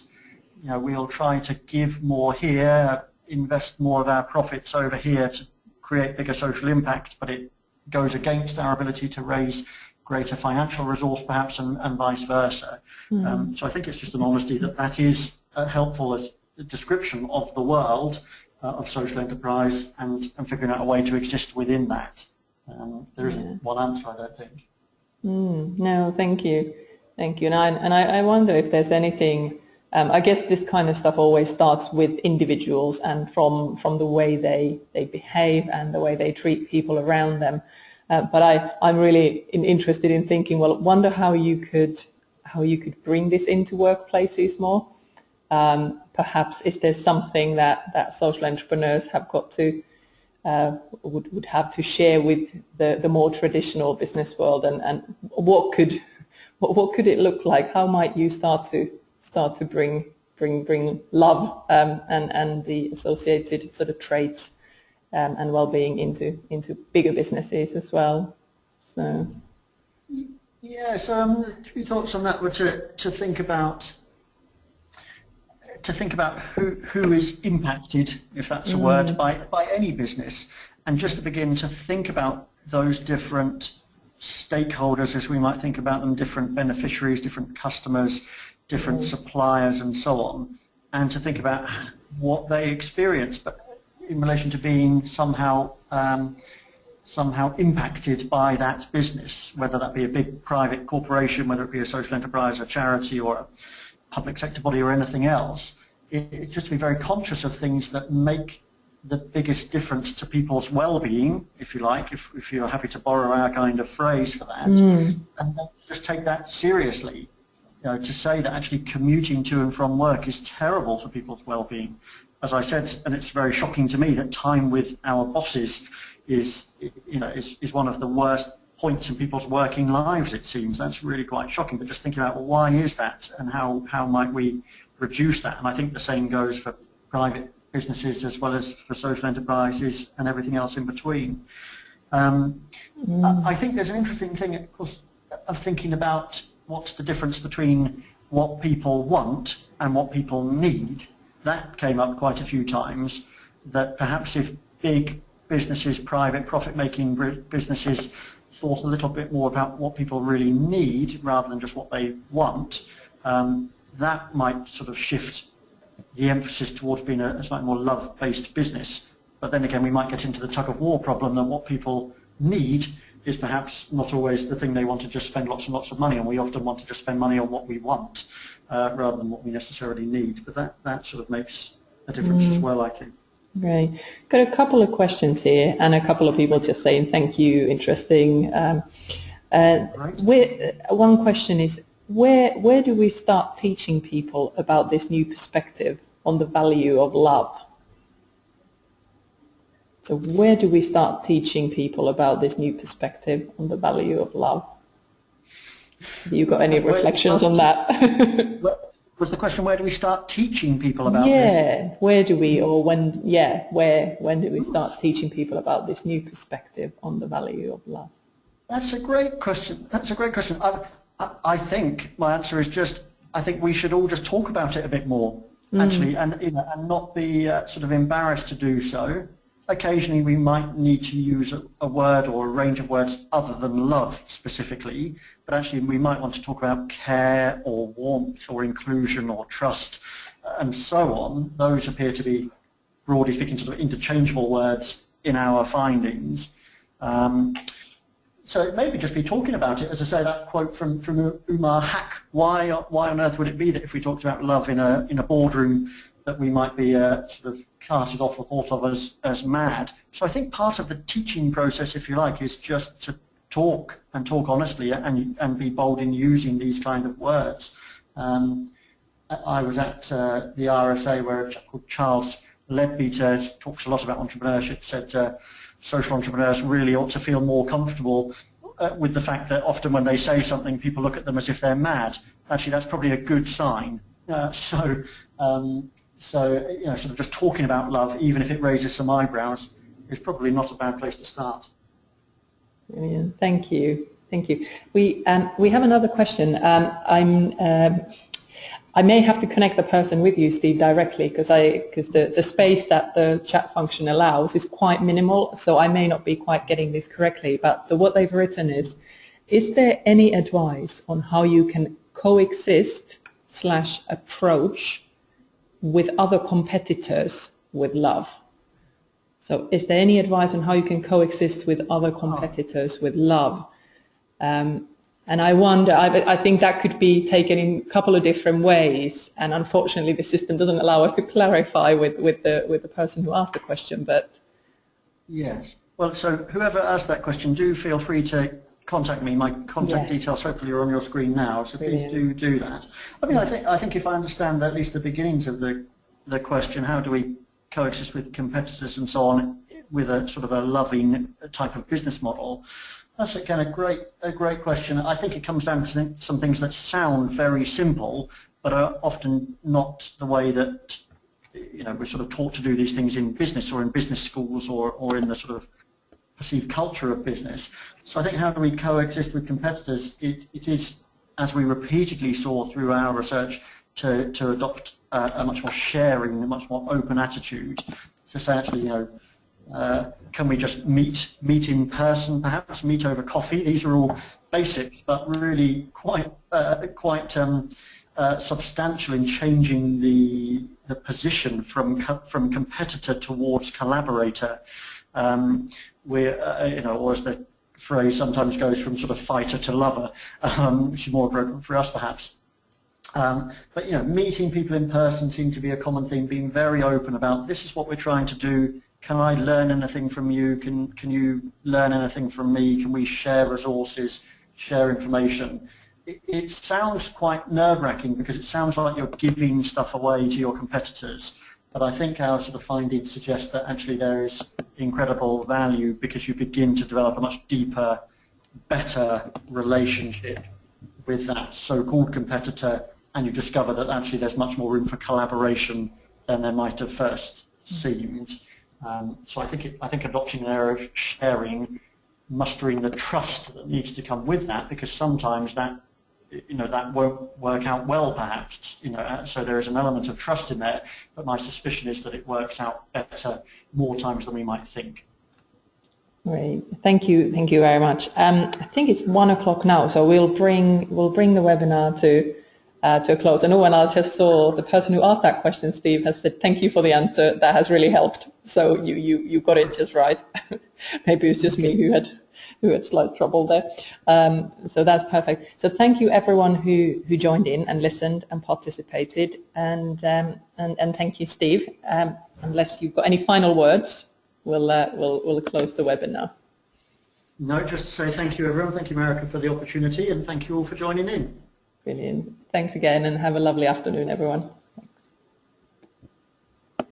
we'll try to give more here, invest more of our profits over here to create bigger social impact, but it goes against our ability to raise greater financial resource perhaps and vice versa. So I think it's just an honesty that is helpful as a description of the world of social enterprise and figuring out a way to exist within that. There isn't one answer, I don't think. No, thank you. Thank you. And I wonder if there's anything, I guess this kind of stuff always starts with individuals and from the way they behave and the way they treat people around them. But I'm really interested in thinking, well, wonder how you could bring this into workplaces more. Perhaps is there something that social entrepreneurs have got to would have to share with the more traditional business world, and what could it look like? How might you start to bring love and the associated sort of traits and well-being into bigger businesses as well? So yeah, so three thoughts on that were to think about who is impacted, if that's a word, by any business, and just to begin to think about those different stakeholders, as we might think about them, different beneficiaries, different customers, different suppliers and so on, and to think about what they experience, but in relation to being somehow impacted by that business, whether that be a big private corporation, whether it be a social enterprise, a charity or a public sector body or anything else. Just to be very conscious of things that make the biggest difference to people's well-being, if you like, if you're happy to borrow our kind of phrase for that, and then just take that seriously. To say that actually commuting to and from work is terrible for people's well-being. As I said, and it's very shocking to me, that time with our bosses is one of the worst points in people's working lives, it seems. That's really quite shocking, but just thinking about, well, why is that and how might we reduce that? And I think the same goes for private businesses as well as for social enterprises and everything else in between. I think there's an interesting thing, of course, of thinking about what's the difference between what people want and what people need. That came up quite a few times, that perhaps if big businesses, private profit-making businesses, thought a little bit more about what people really need rather than just what they want, that might sort of shift the emphasis towards being a slightly more love-based business. But then again, we might get into the tug-of-war problem that what people need is perhaps not always the thing they want to just spend lots and lots of money on. We often want to just spend money on what we want rather than what we necessarily need. But that sort of makes a difference as well, I think. Great. Got a couple of questions here and a couple of people just saying thank you, interesting. One question is, where do we start teaching people about this new perspective on the value of love? So where do we start teaching people about this new perspective on the value of love? Have you got any reflections on that? Was the question, where do we start teaching people about this? Yeah, where do we, or when, when do we start teaching people about this new perspective on the value of love? That's a great question. That's a great question. I think my answer is just, I think we should all just talk about it a bit more, actually, and not be sort of embarrassed to do so. Occasionally we might need to use a word or a range of words other than love specifically, but actually we might want to talk about care or warmth or inclusion or trust and so on. Those appear to be, broadly speaking, sort of interchangeable words in our findings. So maybe just be talking about it. As I say, that quote from Umar Hack, why on earth would it be that if we talked about love in a boardroom that we might be sort of carted off or thought of as mad? So I think part of the teaching process, if you like, is just to talk honestly and be bold in using these kind of words. I was at the RSA where a chap called Charles Leadbeater talks a lot about entrepreneurship, said social entrepreneurs really ought to feel more comfortable with the fact that often when they say something, people look at them as if they're mad. Actually, that's probably a good sign. So you know, sort of just talking about love, even if it raises some eyebrows, is probably not a bad place to start. Brilliant. Thank you. Thank you. We have another question. I may have to connect the person with you, Steve, directly, because the space that the chat function allows is quite minimal, so I may not be quite getting this correctly. But what they've written is there any advice on how you can coexist / approach with other competitors with love? So is there any advice on how you can coexist with other competitors with love? And I wonder, I think that could be taken in a couple of different ways, and unfortunately the system doesn't allow us to clarify with the person who asked the question, but... Yes. Well, so whoever asked that question, do feel free to contact me. My contact details hopefully are on your screen now, so please do that. I mean, I think if I understand at least the beginnings of the question, how do we coexist with competitors and so on with a sort of a loving type of business model? That's again a great question. I think it comes down to some things that sound very simple, but are often not the way that, you know, we're sort of taught to do these things in business or in business schools or in the sort of perceived culture of business. So I think how do we coexist with competitors? It is, as we repeatedly saw through our research, to adopt a much more sharing, a much more open attitude. To say actually, you know, can we just meet in person, perhaps meet over coffee? These are all basic, but really quite substantial in changing the position from competitor towards collaborator. We're, you know, or as the phrase sometimes goes, from sort of fighter to lover, which is more appropriate for us perhaps. But you know, meeting people in person seemed to be a common theme. Being very open about this is what we're trying to do. Can I learn anything from you? Can you learn anything from me? Can we share resources, share information? It sounds quite nerve-wracking because it sounds like you're giving stuff away to your competitors. But I think our sort of findings suggest that actually there is incredible value because you begin to develop a much deeper, better relationship with that so-called competitor, and you discover that actually there's much more room for collaboration than there might have first seemed. So I think adopting an area of sharing, mustering the trust that needs to come with that, because sometimes that, you know, that won't work out well perhaps, you know, so there is an element of trust in there, but my suspicion is that it works out better more times than we might think. Great, thank you very much. I think it's 1 o'clock now, so we'll bring the webinar to a close. And when I just saw the person who asked that question, Steve, has said thank you for the answer. That has really helped. So you got it just right. Maybe it's just me who had slight trouble there. So that's perfect. So thank you everyone who joined in and listened and participated, and thank you, Steve. Unless you've got any final words, we'll close the webinar. No, just to say thank you everyone. Thank you, Marika, for the opportunity, and thank you all for joining in. Brilliant. Thanks again, and have a lovely afternoon, everyone.